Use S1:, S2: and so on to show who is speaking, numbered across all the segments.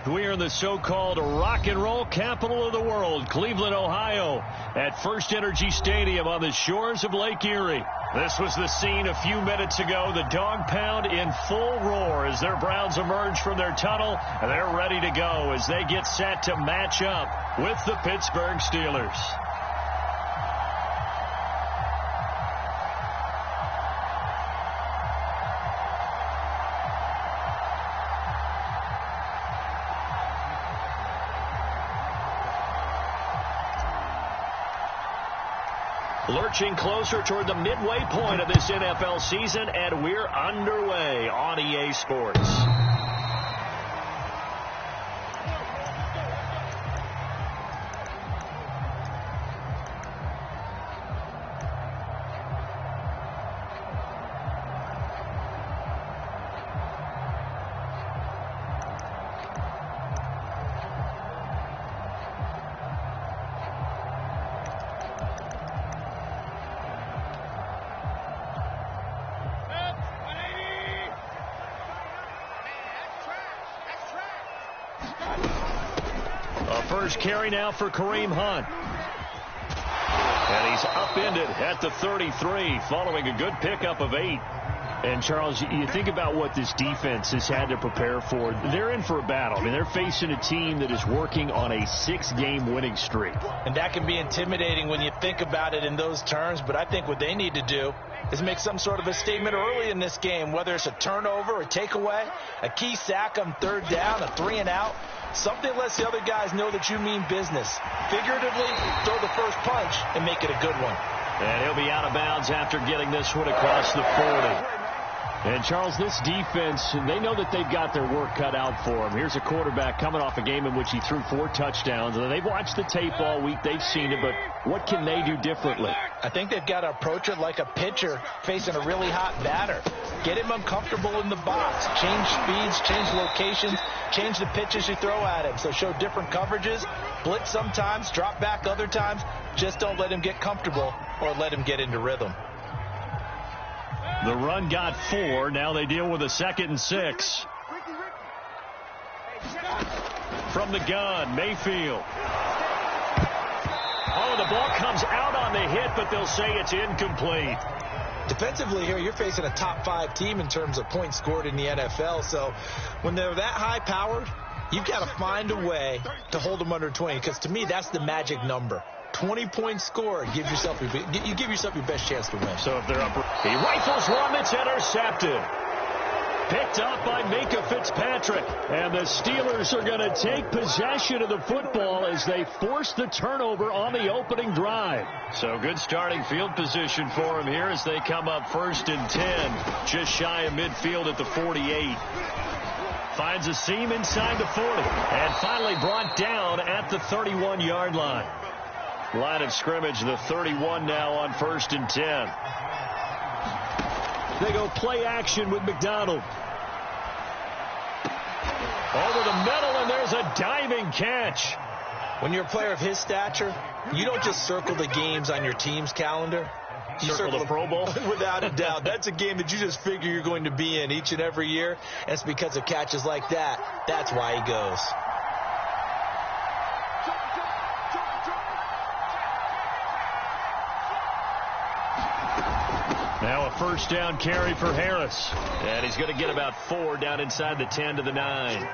S1: We are in the so-called rock and roll capital of the world, Cleveland, Ohio, at First Energy Stadium on the shores of Lake Erie. This was the scene a few minutes ago. The dog pound in full roar as their Browns emerge from their tunnel, and they're ready to go as they get set to match up with the Pittsburgh Steelers. Lurching closer toward the midway point of this NFL season, and we're underway on EA Sports. First carry now for Kareem Hunt. And he's upended at the 33 following a good pickup of 8. And, Charles, you think about what this defense has had to prepare for. They're in for a battle. I mean, they're facing a team that is working on a 6-game winning streak.
S2: And that can be intimidating when you think about it in those terms. But I think what they need to do is make some sort of a statement early in this game, whether it's a turnover, a takeaway, a key sack on third down, a 3-and-out. Something lets the other guys know that you mean business. Figuratively, throw the first punch and make it a good one.
S1: And he'll be out of bounds after getting this one across the 40. And, Charles, this defense, they know that they've got their work cut out for them. Here's a quarterback coming off a game in which he threw 4 touchdowns. And they've watched the tape all week. They've seen it, but what can they do differently?
S2: I think they've got to approach it like a pitcher facing a really hot batter. Get him uncomfortable in the box. Change speeds, change locations, change the pitches you throw at him. So show different coverages, blitz sometimes, drop back other times. Just don't let him get comfortable or let him get into rhythm.
S1: The run got 4. Now they deal with a 2nd and 6. From the gun, Mayfield. Oh, the ball comes out on the hit, but they'll say it's incomplete.
S2: Defensively here, you're facing a top 5 team in terms of points scored in the NFL. So when they're that high-powered, you've got to find a way to hold them under 20, because to me, that's the magic number. 20 points scored, you give yourself your best chance to win.
S1: So if they're up, he rifles one that's intercepted. Picked up by Minka Fitzpatrick. And the Steelers are going to take possession of the football as they force the turnover on the opening drive. So good starting field position for them here as they come up 1st and 10. Just shy of midfield at the 48. Finds a seam inside the 40. And finally brought down at the 31-yard line. Line of scrimmage, the 31 now on 1st and 10. They go play action with McDonald. Over the middle, and there's a diving catch.
S2: When you're a player of his stature, you don't just circle the games on your team's calendar. You
S1: circle the Pro Bowl?
S2: Without a doubt. That's a game that you just figure you're going to be in each and every year. And it's because of catches like that. That's why he goes.
S1: Now a 1st down carry for Harris. And he's going to get about 4 down inside the 10 to the 9.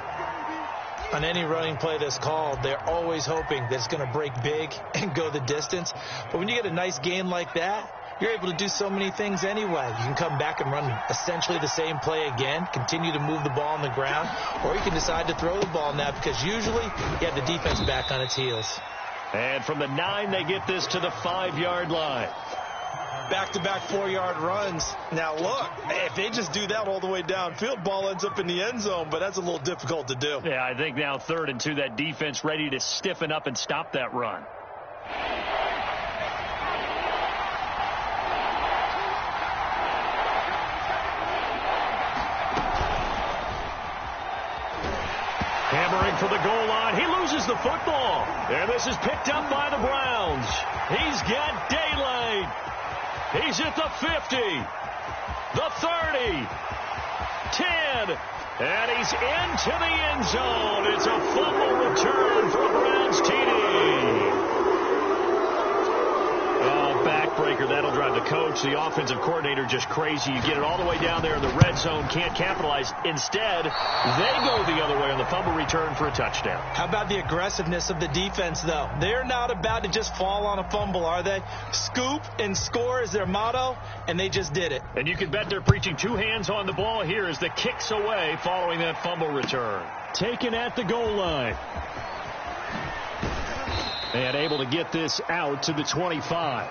S2: On any running play that's called, they're always hoping that it's going to break big and go the distance. But when you get a nice gain like that, you're able to do so many things anyway. You can come back and run essentially the same play again, continue to move the ball on the ground, or you can decide to throw the ball now because usually you have the defense back on its heels.
S1: And from the 9, they get this to the 5-yard line.
S2: Back-to-back 4-yard runs. Now, look, if they just do that all the way downfield, ball ends up in the end zone, but that's a little difficult to do.
S1: Yeah, I think now 3rd and 2, that defense ready to stiffen up and stop that run. Hammering for the goal line. He loses the football. And this is picked up by the Browns. He's got daylight. He's at the 50, the 30, 10. And he's into the end zone. It's a fumble return for a Browns TD. Backbreaker. That'll drive the coach, the offensive coordinator, just crazy. You get it all the way down there in the red zone, can't capitalize. Instead, they go the other way on the fumble return for a touchdown.
S2: How about the aggressiveness of the defense, though? They're not about to just fall on a fumble, are they? Scoop and score is their motto, and they just did it.
S1: And you can bet they're preaching two hands on the ball here as the kick's away following that fumble return. Taken at the goal line. And able to get this out to the 25.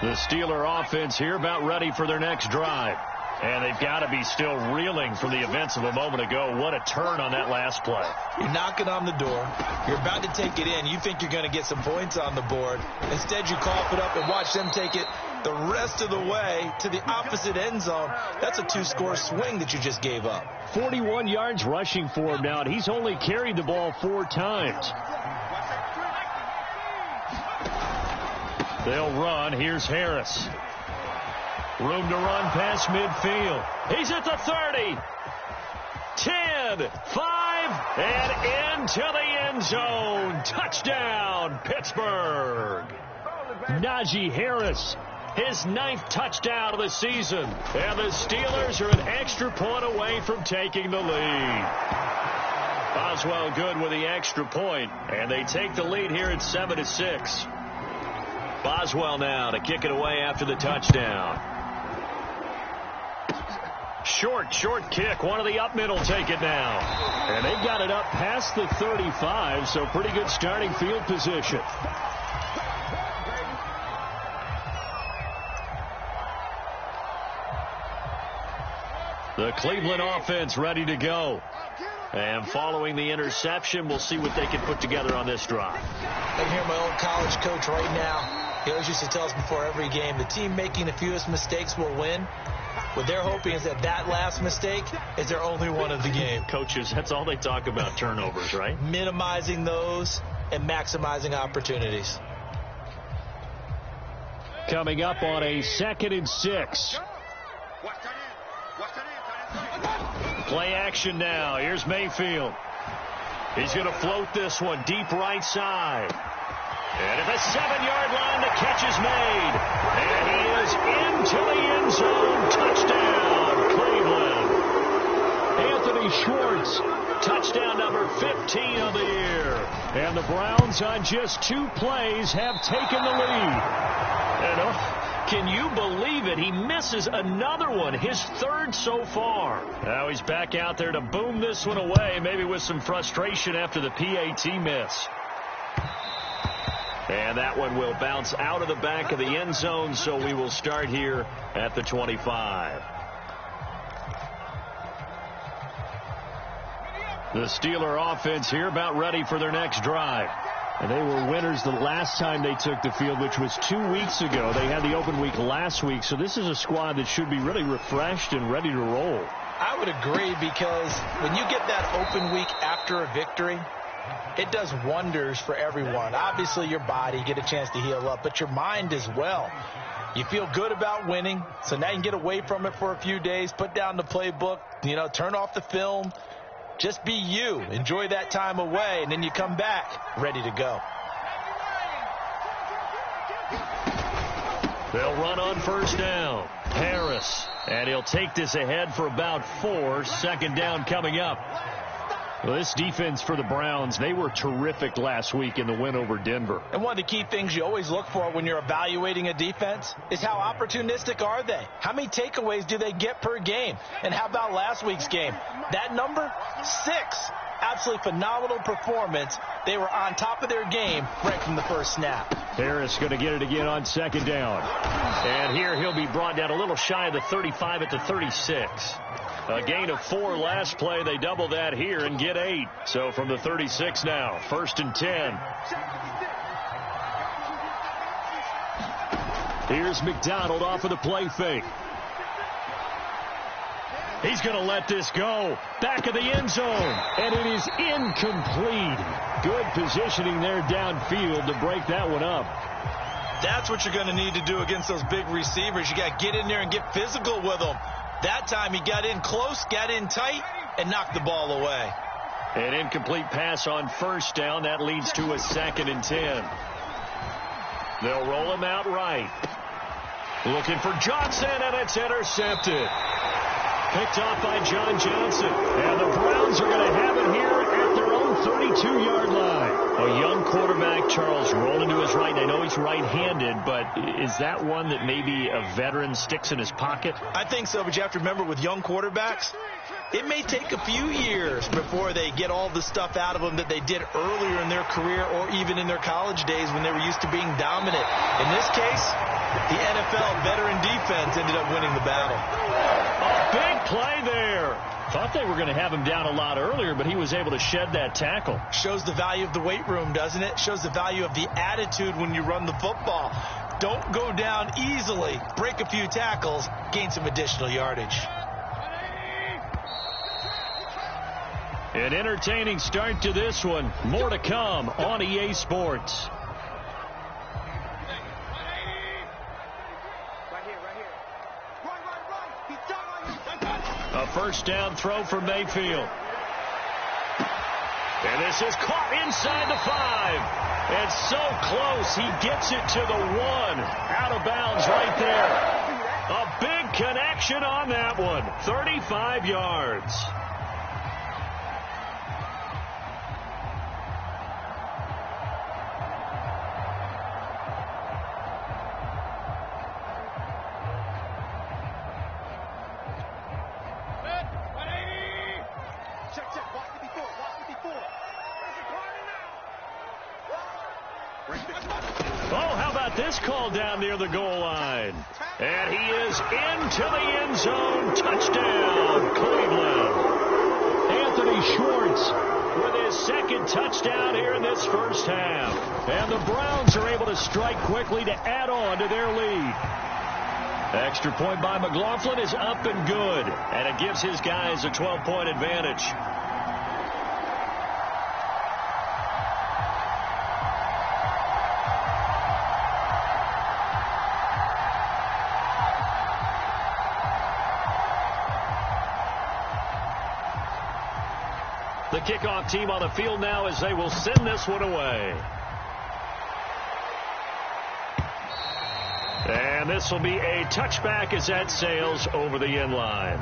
S1: The Steeler offense here about ready for their next drive. And they've got to be still reeling from the events of a moment ago. What a turn on that last play.
S2: You're knocking on the door. You're about to take it in. You think you're going to get some points on the board. Instead, you cough it up and watch them take it the rest of the way to the opposite end zone. That's a two-score swing that you just gave up.
S1: 41 yards rushing for him now, and he's only carried the ball 4 times. They'll run. Here's Harris. Room to run past midfield. He's at the 30. 10, 5, and into the end zone. Touchdown, Pittsburgh. Najee Harris, his 9th touchdown of the season. And the Steelers are an extra point away from taking the lead. Boswell good with the extra point, and they take the lead here at 7-6. Boswell now to kick it away after the touchdown. Short kick. One of the up middle take it now. And they got it up past the 35, so pretty good starting field position. The Cleveland offense ready to go. And following the interception, we'll see what they can put together on this drive.
S2: I can hear my old college coach right now. He always used to tell us before every game, the team making the fewest mistakes will win. What they're hoping is that last mistake is their only one of the game.
S1: Coaches, that's all they talk about, turnovers, right?
S2: Minimizing those and maximizing opportunities.
S1: Coming up on a 2nd and 6. Play action now. Here's Mayfield. He's going to float this one deep right side. And at the 7-yard line, the catch is made. And he is into the end zone. Touchdown, Cleveland. Anthony Schwartz, touchdown number 15 of the year. And the Browns on just 2 plays have taken the lead. And can you believe it? He misses another one, his 3rd so far. Now he's back out there to boom this one away, maybe with some frustration after the PAT miss. And that one will bounce out of the back of the end zone, so we will start here at the 25. The Steeler offense here about ready for their next drive. And they were winners the last time they took the field, which was 2 weeks ago. They had the open week last week, so this is a squad that should be really refreshed and ready to roll.
S2: I would agree, because when you get that open week after a victory, it does wonders for everyone. Obviously, your body, get a chance to heal up, but your mind as well. You feel good about winning, so now you can get away from it for a few days, put down the playbook, turn off the film. Just be you. Enjoy that time away, and then you come back ready to go.
S1: They'll run on 1st down. Harris, and he'll take this ahead for about 4. 2nd down coming up. Well, this defense for the Browns, they were terrific last week in the win over Denver.
S2: And one of the key things you always look for when you're evaluating a defense is how opportunistic are they? How many takeaways do they get per game? And how about last week's game? That number, 6. Absolutely phenomenal performance. They were on top of their game right from the first snap.
S1: Harris going to get it again on 2nd down. And here he'll be brought down a little shy of the 35 at the 36. A gain of 4 last play. They double that here and get 8. So from the 36 now, 1st and 10. Here's McDonald off of the play fake. He's going to let this go. Back of the end zone. And it is incomplete. Good positioning there downfield to break that one up.
S2: That's what you're going to need to do against those big receivers. You got to get in there and get physical with them. That time he got in close, got in tight, and knocked the ball away.
S1: An incomplete pass on first down. That leads to a 2nd and 10. They'll roll him out right. Looking for Johnson, and it's intercepted. Picked off by John Johnson. And the Browns are going to have it here at their own 32-yard line. A young quarterback, Charles, rolling to his right. And I know he's right-handed, but is that one that maybe a veteran sticks in his pocket?
S2: I think so, but you have to remember with young quarterbacks, it may take a few years before they get all the stuff out of them that they did earlier in their career or even in their college days when they were used to being dominant. In this case, the NFL veteran defense ended up winning the battle.
S1: A big play there. Thought they were going to have him down a lot earlier, but he was able to shed that tackle.
S2: Shows the value of the weight room, doesn't it? Shows the value of the attitude when you run the football. Don't go down easily. Break a few tackles. Gain some additional yardage.
S1: An entertaining start to this one. More to come on EA Sports. A first down throw from Mayfield. And this is caught inside the 5. It's so close. He gets it to the 1. Out of bounds right there. A big connection on that one. 35 yards. This call down near the goal line. And he is into the end zone. Touchdown, Cleveland. Anthony Schwartz with his 2nd touchdown here in this first half. And the Browns are able to strike quickly to add on to their lead. Extra point by McLaughlin is up and good. And it gives his guys a 12-point advantage. The kickoff team on the field now as they will send this one away. And this will be a touchback as that sails over the end line.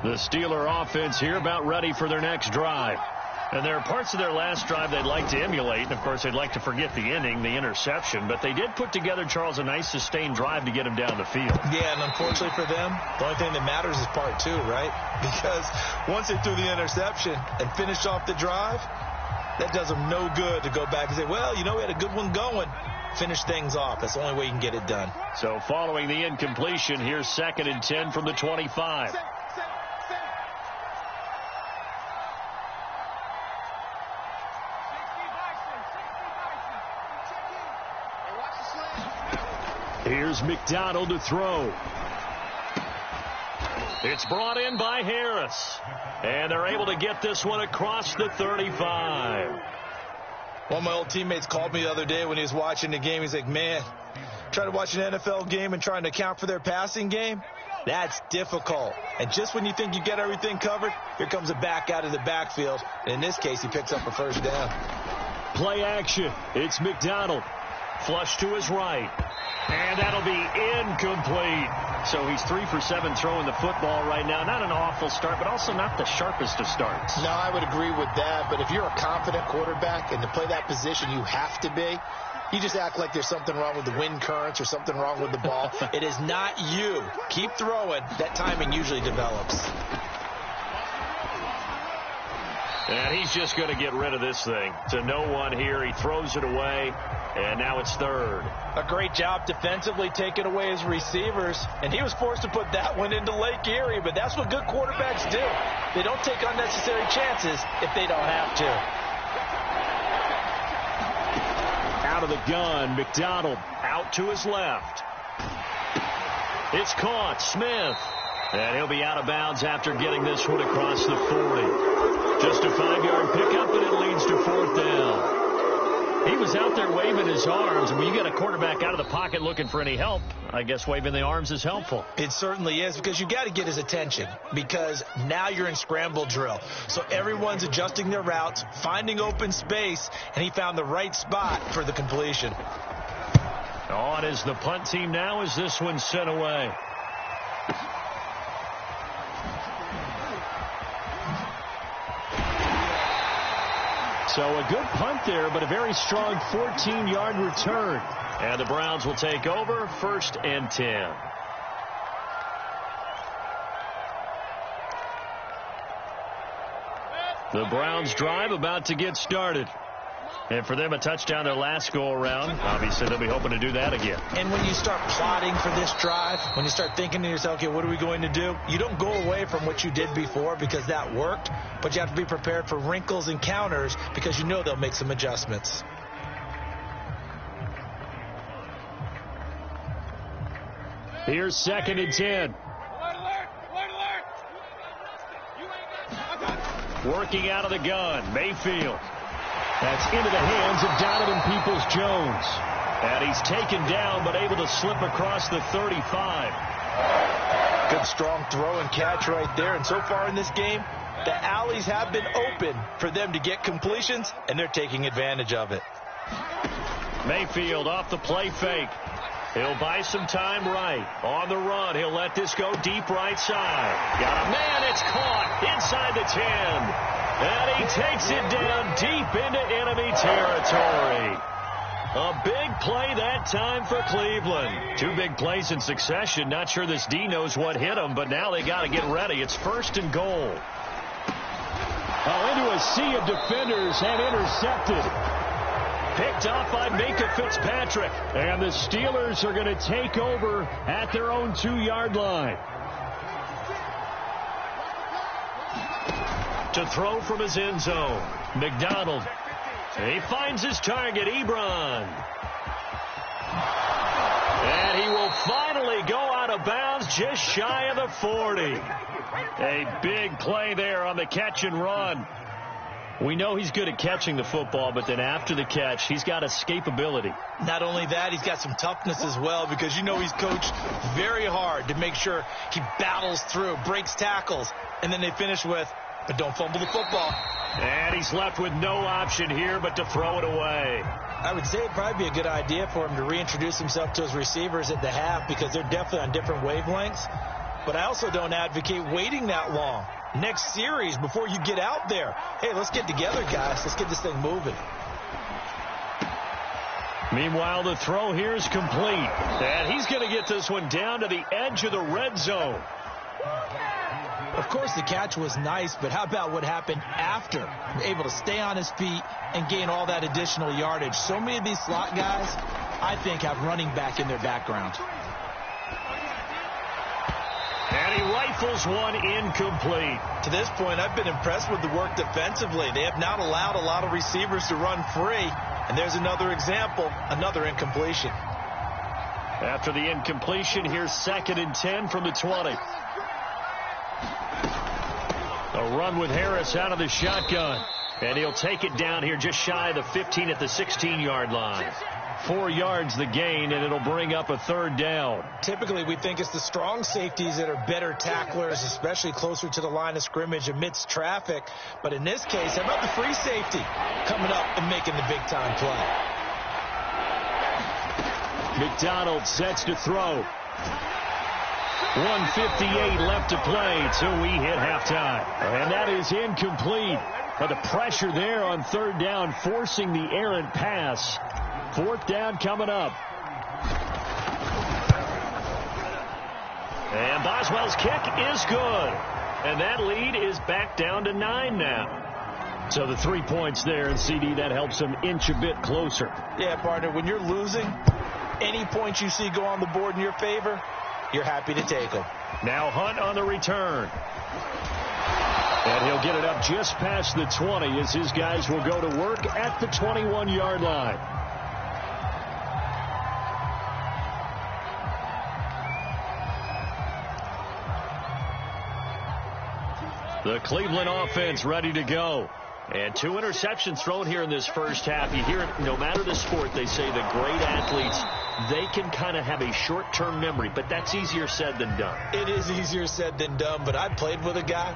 S1: The Steeler offense here about ready for their next drive. And there are parts of their last drive they'd like to emulate. And, of course, they'd like to forget the inning, the interception. But they did put together, Charles, a nice sustained drive to get him down the field.
S2: Yeah, and unfortunately for them, the only thing that matters is part 2, right? Because once they threw the interception and finished off the drive, that does them no good to go back and say, well, you know, we had a good one going. Finish things off. That's the only way you can get it done.
S1: So following the incompletion, here's 2nd and 10 from the 25. Here's McDonald to throw. It's brought in by Harris. And they're able to get this one across the 35.
S2: One of my old teammates called me the other day when he was watching the game. He's like, man, trying to watch an NFL game and trying to account for their passing game, that's difficult. And just when you think you get everything covered, here comes a back out of the backfield. And in this case, he picks up a first down.
S1: Play action. It's McDonald. Flush to his right. And that'll be incomplete. So he's 3 for 7 throwing the football right now. Not an awful start, but also not the sharpest of starts.
S3: No, I would agree with that. But if you're a confident quarterback and to play that position, you have to be. You just act like there's something wrong with the wind currents or something wrong with the ball.
S2: It is not you. Keep throwing. That timing usually develops.
S1: And he's just going to get rid of this thing. To no one here. He throws it away. And now it's 3rd.
S2: A great job defensively taking away his receivers. And he was forced to put that one into Lake Erie. But that's what good quarterbacks do. They don't take unnecessary chances if they don't have to.
S1: out of the gun. McDonald out to his left. It's caught. Smith. And he'll be out of bounds after getting this one across the 40. Just a 5-yard pickup, and it leads to 4th down. He was out there waving his arms. When you get a quarterback out of the pocket looking for any help, I guess waving the arms is helpful.
S2: It certainly is, because you got to get his attention, because now you're in scramble drill. So everyone's adjusting their routes, finding open space, and he found the right spot for the completion.
S1: On is the punt team now as this one's sent away. So a good punt there, but a very strong 14-yard return. And the Browns will take over, 1st and 10. The Browns drive about to get started. And for them, a touchdown their last go-around. Obviously, they'll be hoping to do that again.
S2: And when you start plotting for this drive, when you start thinking to yourself, okay, what are we going to do? You don't go away from what you did before because that worked, but you have to be prepared for wrinkles and counters because you know they'll make some adjustments.
S1: Here's 2nd and 10. Working out of the gun, Mayfield. That's into the hands of Donovan Peoples-Jones. And he's taken down, but able to slip across the 35.
S2: Good strong throw and catch right there. And so far in this game, the alleys have been open for them to get completions, and they're taking advantage of it.
S1: Mayfield off the play fake. He'll buy some time right. On the run, he'll let this go deep right side. Got a man, it's caught inside the 10. And he takes it down deep into enemy territory. A big play that time for Cleveland. 2 big plays in succession. Not sure this D knows what hit him, but now they got to get ready. It's 1st and goal. Into a sea of defenders and intercepted. Picked off by Minka Fitzpatrick. And the Steelers are going to take over at their own 2-yard line. To throw from his end zone. McDonald. He finds his target, Ebron. And he will finally go out of bounds just shy of the 40. A big play there on the catch and run. We know he's good at catching the football, but then after the catch, he's got escapability.
S2: Not only that, he's got some toughness as well, because you know he's coached very hard to make sure he battles through, breaks tackles, and then they finish with, but don't fumble the football.
S1: And he's left with no option here but to throw it away.
S2: I would say it'd probably be a good idea for him to reintroduce himself to his receivers at the half, because they're definitely on different wavelengths. But I also don't advocate waiting that long. Next series, before you get out there, hey, let's get together, guys. Let's get this thing moving.
S1: Meanwhile, the throw here is complete. And he's going to get this one down to the edge of the red zone.
S2: Of course, the catch was nice, but how about what happened after? Able to stay on his feet and gain all that additional yardage. So many of these slot guys, I think, have running back in their background.
S1: And he rifles one incomplete.
S2: To this point, I've been impressed with the work defensively. They have not allowed a lot of receivers to run free. And there's another example, another incompletion.
S1: After the incompletion, here's 2nd and 10 from the 20. A run with Harris out of the shotgun. And he'll take it down here just shy of the 15 at the 16-yard line. 4 yards the gain, and it'll bring up a 3rd down.
S2: Typically, we think it's the strong safeties that are better tacklers, especially closer to the line of scrimmage amidst traffic. But in this case, how about the free safety coming up and making the big-time play?
S1: McDonald sets to throw. 1:58 left to play till we hit halftime. And that is incomplete. But the pressure there on 3rd down, forcing the errant pass. 4th down coming up. And Boswell's kick is good. And that lead is back down to 9 now. So the 3 points there, and CD, that helps them inch a bit closer.
S2: Yeah, partner, when you're losing, any points you see go on the board in your favor, you're happy to take them.
S1: Now Hunt on the return. And he'll get it up just past the 20 as his guys will go to work at the 21-yard line. The Cleveland offense ready to go. And 2 interceptions thrown here in this first half. You hear it, no matter the sport, they say the great athletes, they can kind of have a short-term memory, but that's easier said than done.
S2: It is easier said than done, but I played with a guy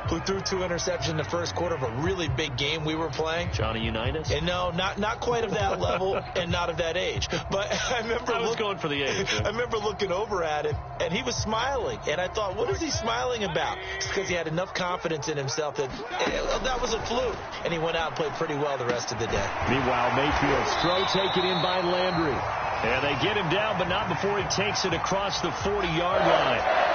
S2: who threw 2 interceptions in the first quarter of a really big game we were playing.
S1: Johnny Unitas?
S2: And no, not quite of that level and not of that age. But I remember
S1: going for the age. Yeah.
S2: I remember looking over at him, and he was smiling. And I thought, what is he smiling about? It's because he had enough confidence in himself that that was a fluke. And he went out and played pretty well the rest of the day.
S1: Meanwhile, Mayfield's throw taken in by Landry. And they get him down, but not before he takes it across the 40-yard line.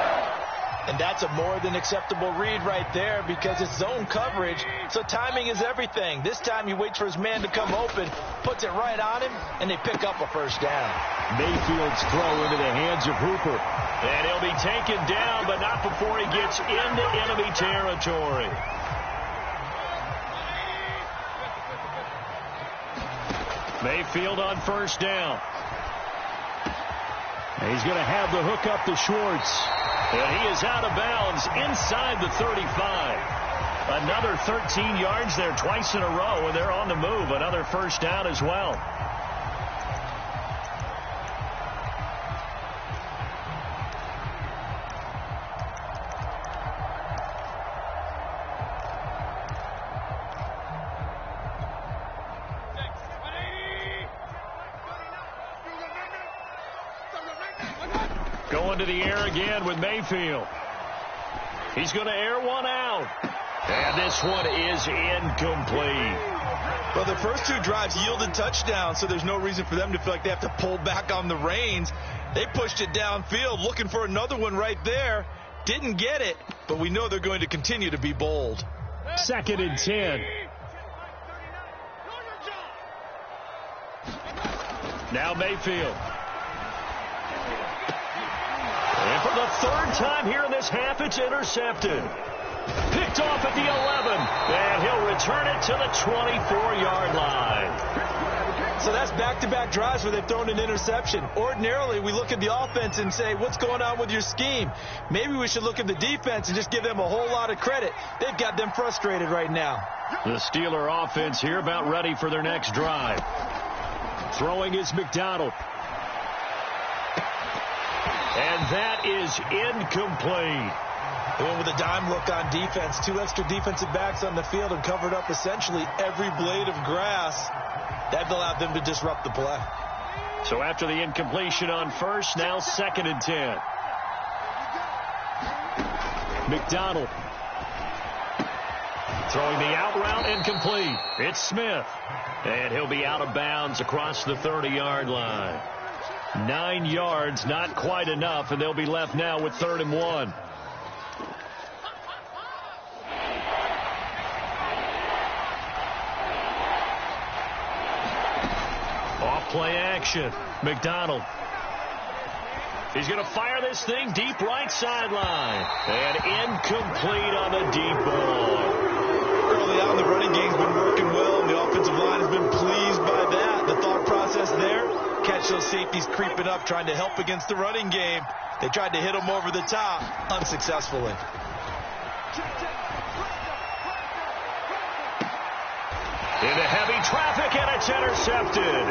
S2: And that's a more than acceptable read right there because it's zone coverage, so timing is everything. This time he waits for his man to come open, puts it right on him, and they pick up a first down.
S1: Mayfield's throw into the hands of Hooper. And he'll be taken down, but not before he gets into enemy territory. Mayfield on first down. He's going to have the hook up to Schwartz. And he is out of bounds inside the 35. Another 13 yards there twice in a row, and they're on the move. Another first down as well. Going to the air again with Mayfield. He's going to air one out. And this one is incomplete.
S2: Well, the first 2 drives yielded touchdowns, so there's no reason for them to feel like they have to pull back on the reins. They pushed it downfield, looking for another one right there. Didn't get it, but we know they're going to continue to be bold.
S1: 2nd and 10. Now Mayfield. And for the 3rd time here in this half, it's intercepted. Picked off at the 11, and he'll return it to the 24-yard line.
S2: So that's back-to-back drives where they've thrown an interception. Ordinarily, we look at the offense and say, what's going on with your scheme? Maybe we should look at the defense and just give them a whole lot of credit. They've got them frustrated right now.
S1: The Steeler offense here about ready for their next drive. Throwing is McDonald. And that is incomplete.
S2: They went with a dime look on defense. 2 extra defensive backs on the field and covered up essentially every blade of grass. That allowed them to disrupt the play.
S1: So after the incompletion on first, now 2nd and 10. McDonald. Throwing the out route incomplete. It's Smith. And he'll be out of bounds across the 30-yard line. 9 yards, not quite enough, and they'll be left now with 3rd and 1. Off play action. McDonald. He's going to fire this thing deep right sideline. And incomplete on the deep ball.
S2: Early on, the running game's been working well, and the offensive line has been pleased by that. The thought process there, catch those safeties creeping up, trying to help against the running game. They tried to hit them over the top, unsuccessfully.
S1: Into heavy traffic, and it's intercepted.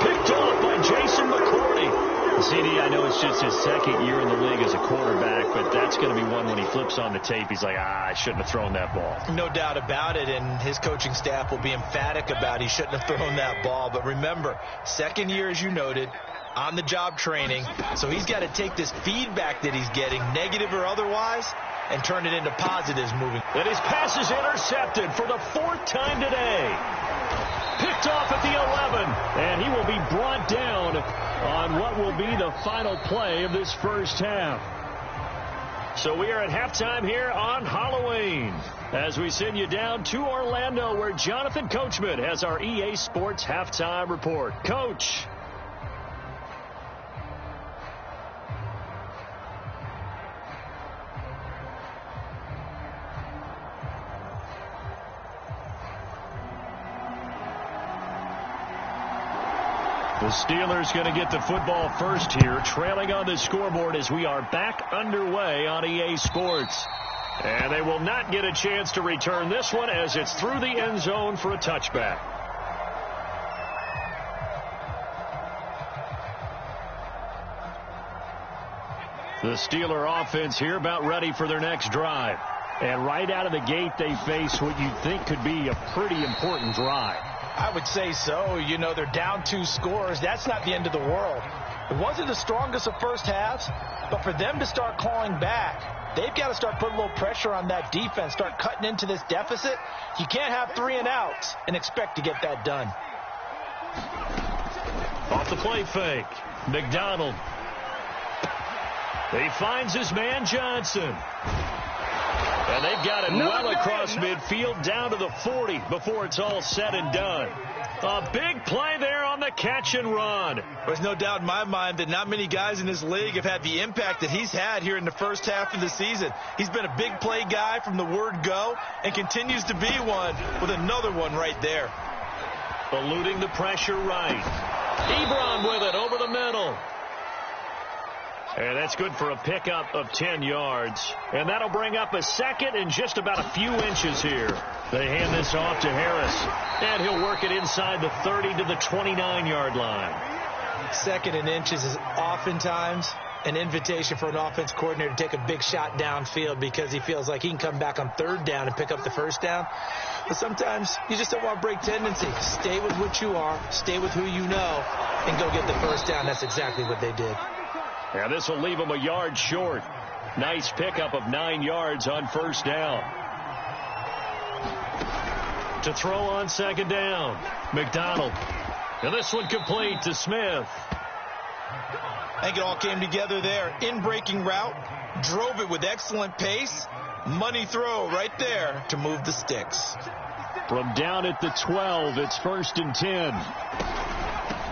S1: Picked off by Jason McCourty. CD, I know it's just his 2nd year in the league as a quarterback, but that's going to be one when he flips on the tape. He's like, I shouldn't have thrown that ball.
S2: No doubt about it, and his coaching staff will be emphatic about he shouldn't have thrown that ball. But remember, 2nd year, as you noted, on-the-job training, so he's got to take this feedback that he's getting, negative or otherwise, and turn it into positives moving.
S1: And his pass is intercepted for the 4th time today. Picked off at the 11, and he will be brought down on what will be the final play of this first half. So we are at halftime here on Halloween as we send you down to Orlando where Jonathan Coachman has our EA Sports halftime report. Coach. The Steelers going to get the football first here, trailing on the scoreboard as we are back underway on EA Sports. And they will not get a chance to return this one as it's through the end zone for a touchback. The Steeler offense here about ready for their next drive. And right out of the gate, they face what you'd think could be a pretty important drive.
S2: I would say so. You know, they're down 2 scores. That's not the end of the world. It wasn't the strongest of first halves, but for them to start clawing back, they've got to start putting a little pressure on that defense, start cutting into this deficit. You can't have 3 and outs and expect to get that done.
S1: Off the play fake, McDonald. He finds his man Johnson. And they've got him well across midfield down to the 40 before it's all said and done. A big play there on the catch and run.
S2: There's no doubt in my mind that not many guys in this league have had the impact that he's had here in the first half of the season. He's been a big play guy from the word go and continues to be one with another one right there.
S1: Eluding the pressure right. Ebron with it over the middle. And that's good for a pickup of 10 yards. And that'll bring up a second and just about a few inches here. They hand this off to Harris. And he'll work it inside the 30 to the 29-yard line.
S2: Second and inches is oftentimes an invitation for an offense coordinator to take a big shot downfield because he feels like he can come back on 3rd down and pick up the 1st down. But sometimes you just don't want to break tendency. Stay with what you are, stay with who you know, and go get the 1st down. That's exactly what they did.
S1: Now this will leave him a yard short. Nice pickup of 9 yards on 1st down. To throw on 2nd down, McDonald. And this one complete to Smith.
S2: I think it all came together there. In-breaking route, drove it with excellent pace. Money throw right there to move the sticks.
S1: From down at the 12, it's 1st and 10.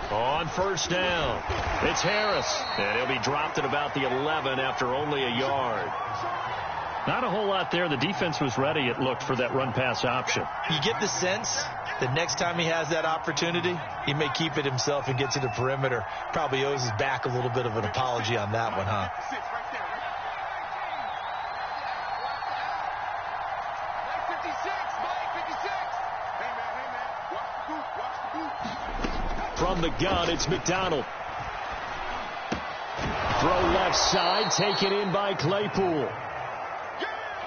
S1: On 1st down, it's Harris. And he'll be dropped at about the 11 after only a yard. Not a whole lot there. The defense was ready, it looked, for that run-pass option.
S2: You get the sense that next time he has that opportunity, he may keep it himself and get to the perimeter. Probably owes his back a little bit of an apology on that one, huh?
S1: From the gun, it's McDonald. Throw left side, taken in by Claypool.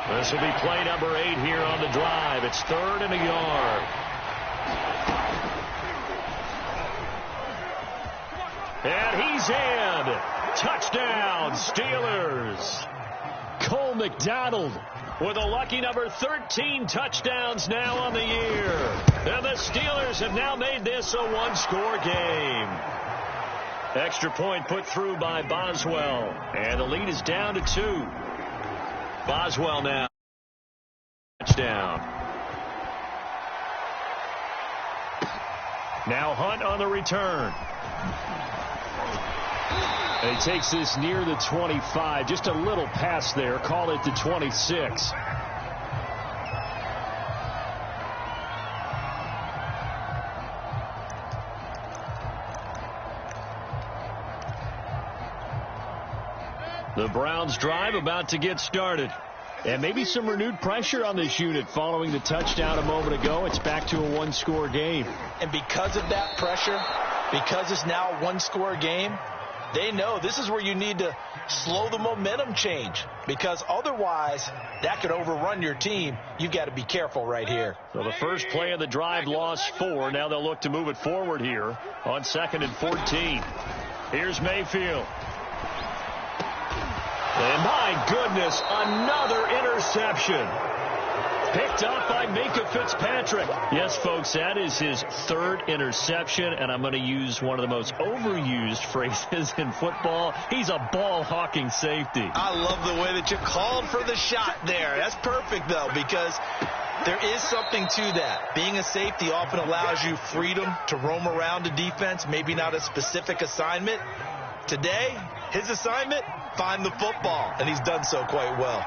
S1: This will be play number 8 here on the drive. It's 3rd and a yard. And he's in. Touchdown, Steelers. Cole McDonald with a lucky number 13 touchdowns now on the year. And the Steelers have now made this a 1-score game. Extra point put through by Boswell. And the lead is down to 2. Boswell now. Touchdown. Now Hunt on the return. And he takes this near the 25. Just a little pass there. Call it the 26. The Browns drive about to get started. And maybe some renewed pressure on this unit following the touchdown a moment ago. It's back to a 1-score game.
S2: And because of that pressure, because it's now a 1-score game, they know this is where you need to slow the momentum change, because otherwise that could overrun your team. You've got to be careful right here.
S1: So the first play of the drive lost 4. Now they'll look to move it forward here on 2nd and 14. Here's Mayfield. And my goodness, another interception. Picked up by Minka Fitzpatrick. Yes, folks, that is his 3rd interception, and I'm going to use one of the most overused phrases in football. He's a ball-hawking safety.
S2: I love the way that you called for the shot there. That's perfect, though, because there is something to that. Being a safety often allows you freedom to roam around a defense, maybe not a specific assignment. Today, his assignment, find the football, and he's done so quite well.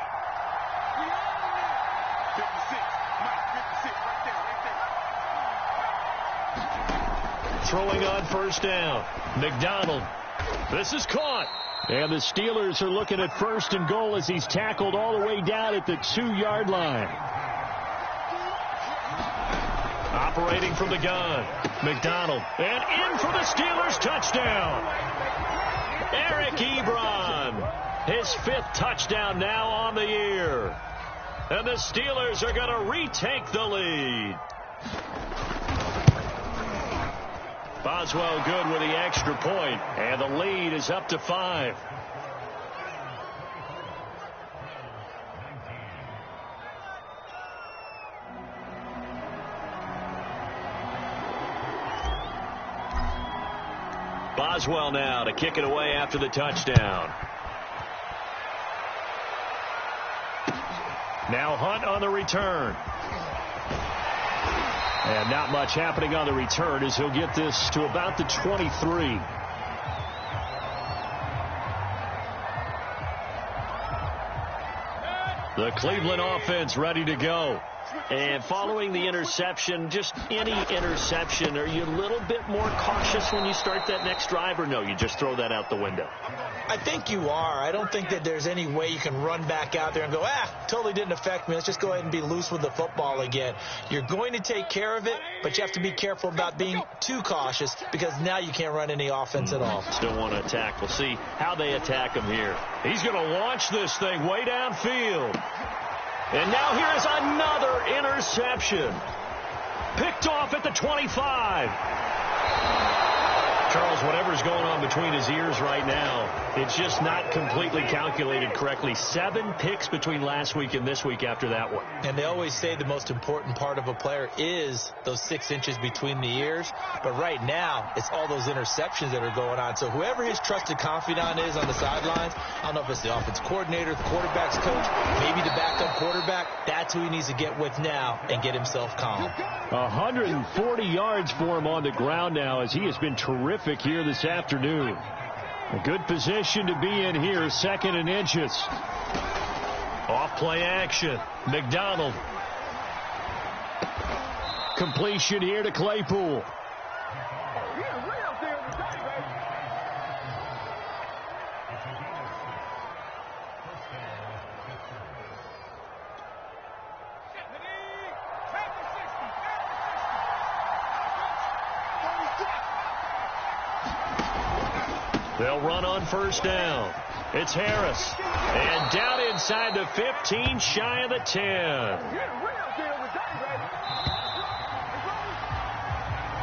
S1: Throwing on 1st down. McDonald. This is caught. And the Steelers are looking at 1st and goal as he's tackled all the way down at the 2-yard line. Operating from the gun, McDonald. And in for the Steelers touchdown. Eric Ebron, his 5th touchdown now on the year. And the Steelers are going to retake the lead. Boswell good with the extra point, and the lead is up to 5. Boswell now to kick it away after the touchdown. Now Hunt on the return. And not much happening on the return as he'll get this to about the 23. The Cleveland offense ready to go. And following the interception, just any interception, are you a little bit more cautious when you start that next drive, or no, you just throw that out the window?
S2: I think you are. I don't think that there's any way you can run back out there and go, totally didn't affect me. Let's just go ahead and be loose with the football again. You're going to take care of it, but you have to be careful about being too cautious because now you can't run any offense at all.
S1: Still want to attack. We'll see how they attack him here. He's going to launch this thing way downfield. And now here's another interception. Picked off at the 25. Charles, whatever's going on between his ears right now, it's just not completely calculated correctly. 7 picks between last week and this week after that one.
S2: And they always say the most important part of a player is those 6 inches between the ears. But right now, it's all those interceptions that are going on. So whoever his trusted confidant is on the sidelines, I don't know if it's the offense coordinator, the quarterback's coach, maybe the backup quarterback, that's who he needs to get with now and get himself calm.
S1: 140 yards for him on the ground now as he has been terrific here this afternoon. A good position to be in here, 2nd and inches. Off play action. McDonald. Completion here to Claypool. They'll run on 1st down. It's Harris. And down inside the 15, shy of the 10.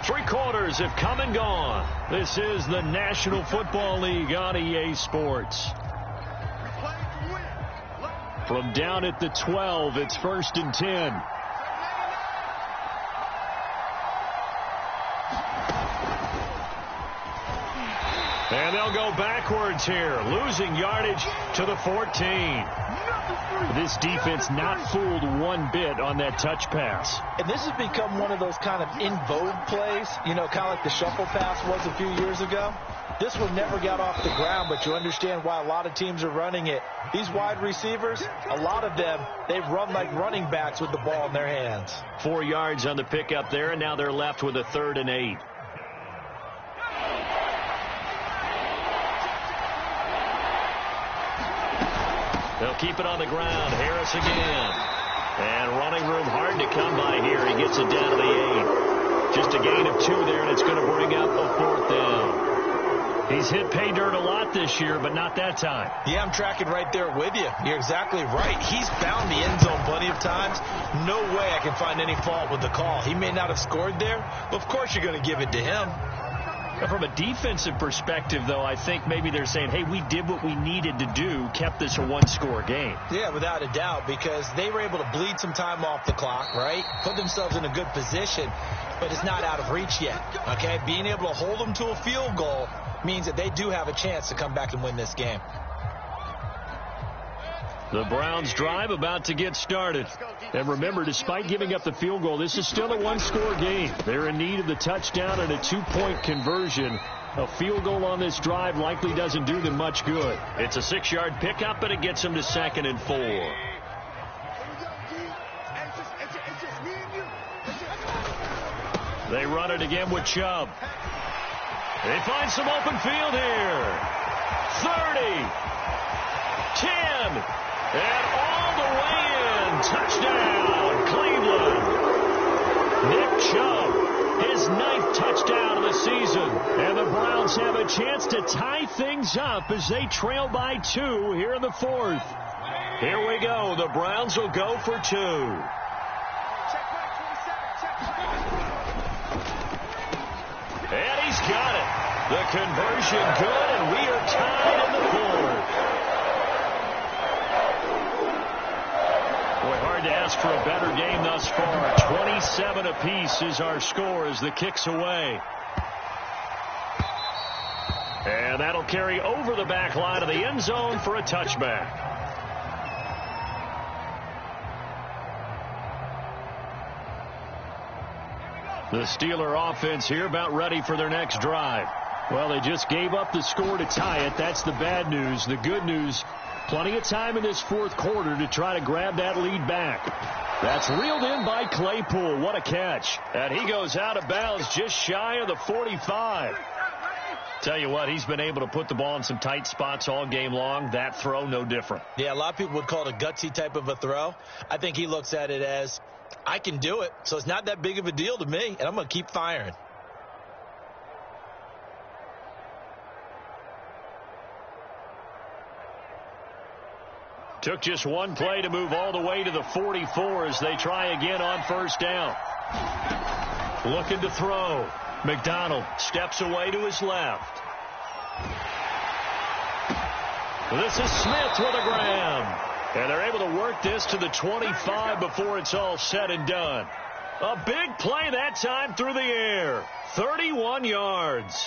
S1: 3 quarters have come and gone. This is the National Football League on EA Sports. From down at the 12, it's 1st and 10. And they'll go backwards here, losing yardage to the 14. This defense not fooled one bit on that touch pass.
S2: And this has become one of those kind of in vogue plays, you know, kind of like the shuffle pass was a few years ago. This one never got off the ground, but you understand why a lot of teams are running it. These wide receivers, a lot of them, they run like running backs with the ball in their hands. 4 yards on the pickup there, and now they're left with a 3rd and 8. They'll keep it on the ground. Harris again. And running room hard to come by here. He gets it down to the 8. Just a gain of 2 there, and it's going to bring up a 4th down. He's hit pay dirt a lot this year, but not that time. Yeah, I'm tracking right there with you. You're exactly right. He's found the end zone plenty of times. No way I can find any fault with the call. He may not have scored there, but of course you're going to give it to him.
S1: From a defensive perspective, though, I think maybe they're saying, hey, we did what we needed to do, kept this a 1-score game.
S2: Yeah, without a doubt, because they were able to bleed some time off the clock, right? Put themselves in a good position, but it's not out of reach yet, okay? Being able to hold them to a field goal means that they do have a chance to come back and win this game.
S1: The Browns drive about to get started. And remember, despite giving up the field goal, this is still a 1-score game. They're in need of the touchdown and a 2-point conversion. A field goal on this drive likely doesn't do them much good. It's a 6-yard pickup, and it gets them to 2nd and 4. They run it again with Chubb. They find some open field here. 30, 10, and all the way in. Touchdown, Cleveland. Nick Chubb, his 9th touchdown of the season. And the Browns have a chance to tie things up as they trail by 2 here in the 4th. Here we go. The Browns will go for 2. And he's got it. The conversion good, and we are tied in the 4th. Boy, hard to ask for a better game thus far. 27 apiece is our score as the kick's away. And that'll carry over the back line of the end zone for a touchback. The Steeler offense here about ready for their next drive. Well, they just gave up the score to tie it. That's the bad news. The good news, plenty of time in this 4th quarter to try to grab that lead back. That's reeled in by Claypool. What a catch. And he goes out of bounds just shy of the 45. Tell you what, he's been able to put the ball in some tight spots all game long. That throw, no different.
S2: Yeah, a lot of people would call it a gutsy type of a throw. I think he looks at it as, I can do it, so it's not that big of a deal to me, and I'm going to keep firing.
S1: Took just one play to move all the way to the 44 as they try again on 1st down. Looking to throw. McDonald steps away to his left. This is Smith with a grab. And they're able to work this to the 25 before it's all said and done. A big play that time through the air. 31 yards.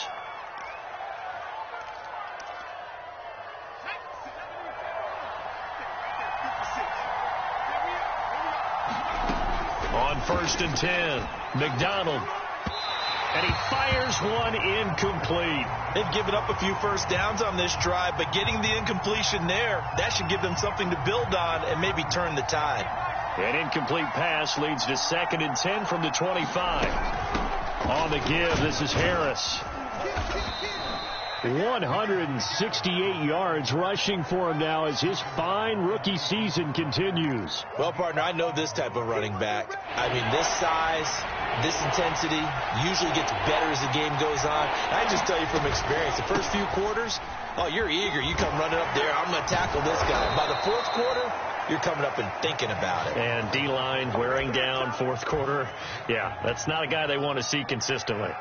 S1: On 1st and 10, McDonald. And he fires one incomplete.
S2: They've given up a few first downs on this drive, but getting the incompletion there, that should give them something to build on and maybe turn the tide.
S1: An incomplete pass leads to 2nd and 10 from the 25. On the give, this is Harris. 168 yards rushing for him now as his fine rookie season continues.
S2: Well, partner, I know this type of running back. I mean, this size, this intensity usually gets better as the game goes on. I just tell you from experience, the first few quarters, oh, you're eager. You come running up there, I'm going to tackle this guy. By the 4th quarter, you're coming up and thinking about it.
S1: And D-line wearing down 4th quarter. Yeah, that's not a guy they want to see consistently.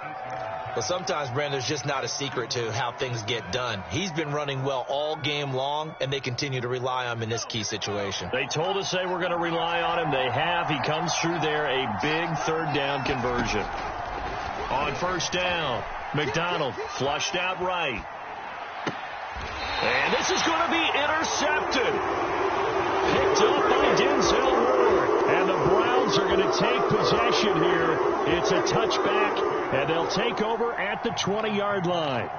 S2: But sometimes, Brandon, there's just not a secret to how things get done. He's been running well all game long, and they continue to rely on him in this key situation.
S1: They told us they were going to rely on him. They have. He comes through there, a big 3rd down conversion. On 1st down, McDonald flushed out right. And this is going to be intercepted. Picked up by Denzel Ward. And the Browns are going to take possession here. It's a touchback, and they'll take over at the 20-yard line.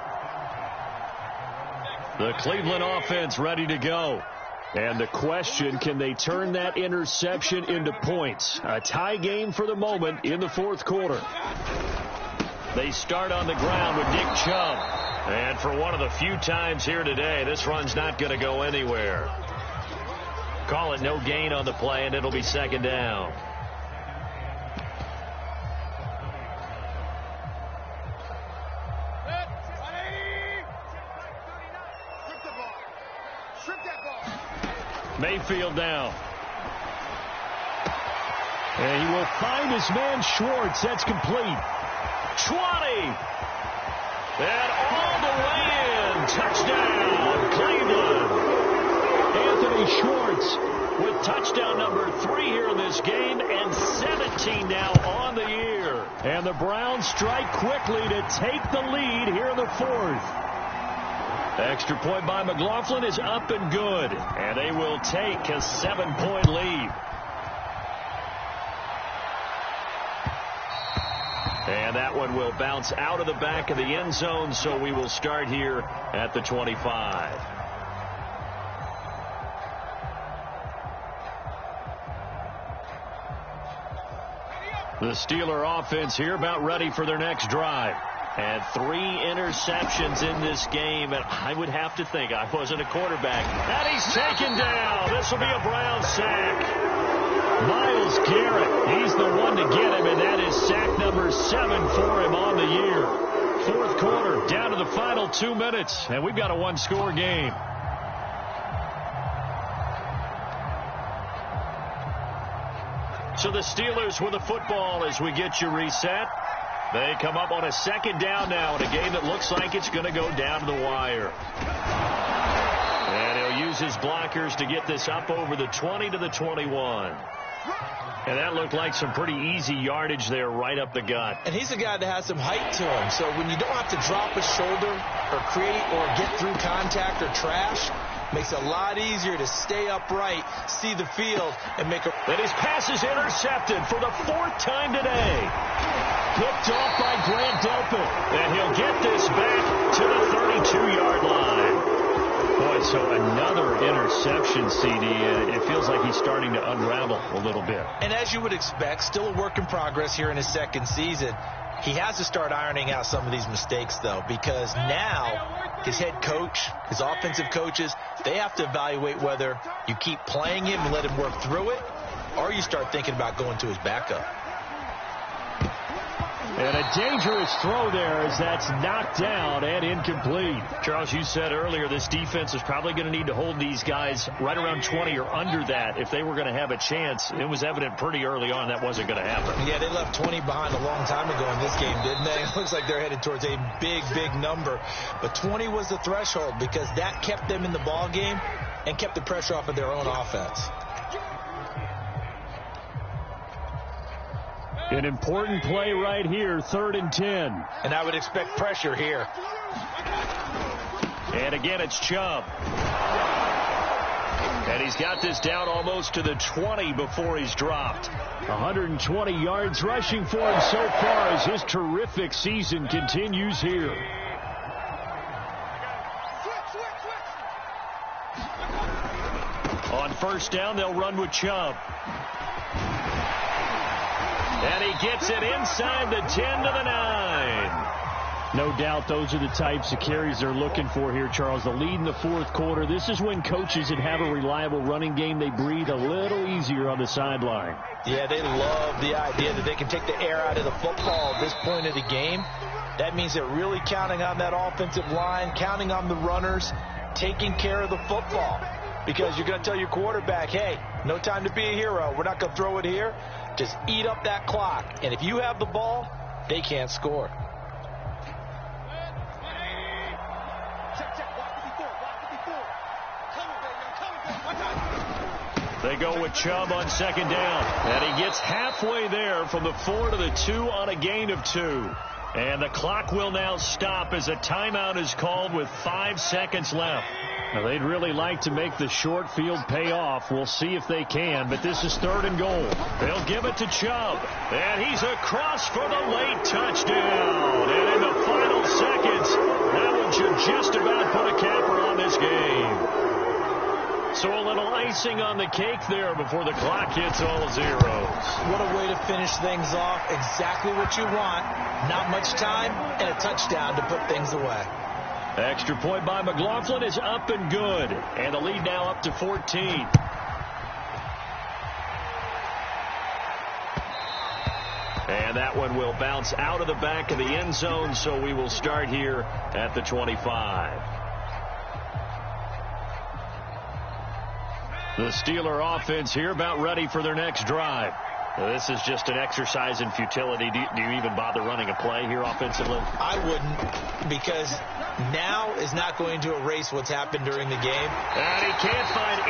S1: The Cleveland offense ready to go. And the question, can they turn that interception into points? A tie game for the moment in the 4th quarter. They start on the ground with Nick Chubb. And for one of the few times here today, this run's not going to go anywhere. Call it no gain on the play, and it'll be 2nd down. Mayfield now. And he will find his man Schwartz. That's complete. 20. And all the way in. Touchdown, Cleveland. Anthony Schwartz with touchdown number 3 here in this game, and 17 now on the year. And the Browns strike quickly to take the lead here in the 4th. Extra point by McLaughlin is up and good, and they will take a 7-point lead. And that one will bounce out of the back of the end zone, so we will start here at the 25. The Steeler offense here about ready for their next drive. And 3 interceptions in this game, and I would have to think I wasn't a quarterback. And he's taken down. This will be a Brown sack. Myles Garrett, he's the one to get him, and that is sack number 7 for him on the year. Fourth quarter, down to the final 2 minutes, and we've got a one-score game. So the Steelers with the football as we get you reset. They come up on a second down now in a game that looks like it's going to go down to the wire. And he'll use his blockers to get this up over the 20 to the 21. And that looked like some pretty easy yardage there right up the gut.
S2: And he's a guy that has some height to him. So when you don't have to drop a shoulder or create or get through contact or trash, makes it a lot easier to stay upright, see the field, and make a...
S1: And his pass is intercepted for the 4th time today. Picked off by Grant Delpit. And he'll get this back to the 32-yard line. Boy, so another interception, CD. It feels like he's starting to unravel a little bit.
S2: And as you would expect, still a work in progress here in his second season. He has to start ironing out some of these mistakes, though, because now his head coach, his offensive coaches, they have to evaluate whether you keep playing him and let him work through it, or you start thinking about going to his backup.
S1: And a dangerous throw there as that's knocked down and incomplete. Charles, you said earlier this defense is probably going to need to hold these guys right around 20 or under that if they were going to have a chance. It was evident pretty early on that wasn't going to happen.
S2: Yeah, they left 20 behind a long time ago in this game, didn't they? It looks like they're headed towards a big, big number. But 20 was the threshold because that kept them in the ball game and kept the pressure off of their own offense.
S1: An important play right here, 3rd and 10.
S2: And I would expect pressure here.
S1: And again, it's Chubb. And he's got this down almost to the 20 before he's dropped. 120 yards rushing for him so far as his terrific season continues here. On first down, they'll run with Chubb. And he gets it inside the 10 to the 9. No doubt those are the types of carries they're looking for here, Charles. The lead in the fourth quarter. This is when coaches that have a reliable running game, they breathe a little easier on the sideline.
S2: Yeah, they love the idea that they can take the air out of the football at this point of the game. That means they're really counting on that offensive line, counting on the runners, taking care of the football. Because you're going to tell your quarterback, hey, no time to be a hero. We're not going to throw it here. Just eat up that clock. And if you have the ball, they can't score.
S1: They go with Chubb on second down. And he gets halfway there from the 4 to the 2 on a gain of 2. And the clock will now stop as a timeout is called with 5 seconds left. Now, they'd really like to make the short field pay off. We'll see if they can, but this is 3rd and goal. They'll give it to Chubb, and he's across for the late touchdown. And in the final seconds, that one should just about put a capper on this game. So a little icing on the cake there before the clock hits all zeros.
S2: What a way to finish things off. Exactly what you want. Not much time and a touchdown to put things away.
S1: Extra point by McLaughlin is up and good. And the lead now up to 14. And that one will bounce out of the back of the end zone, so we will start here at the 25. The Steeler offense here about ready for their next drive. Now, this is just an exercise in futility. Do you even bother running a play here offensively?
S2: I wouldn't, because now is not going to erase what's happened during the game.
S1: And he can't find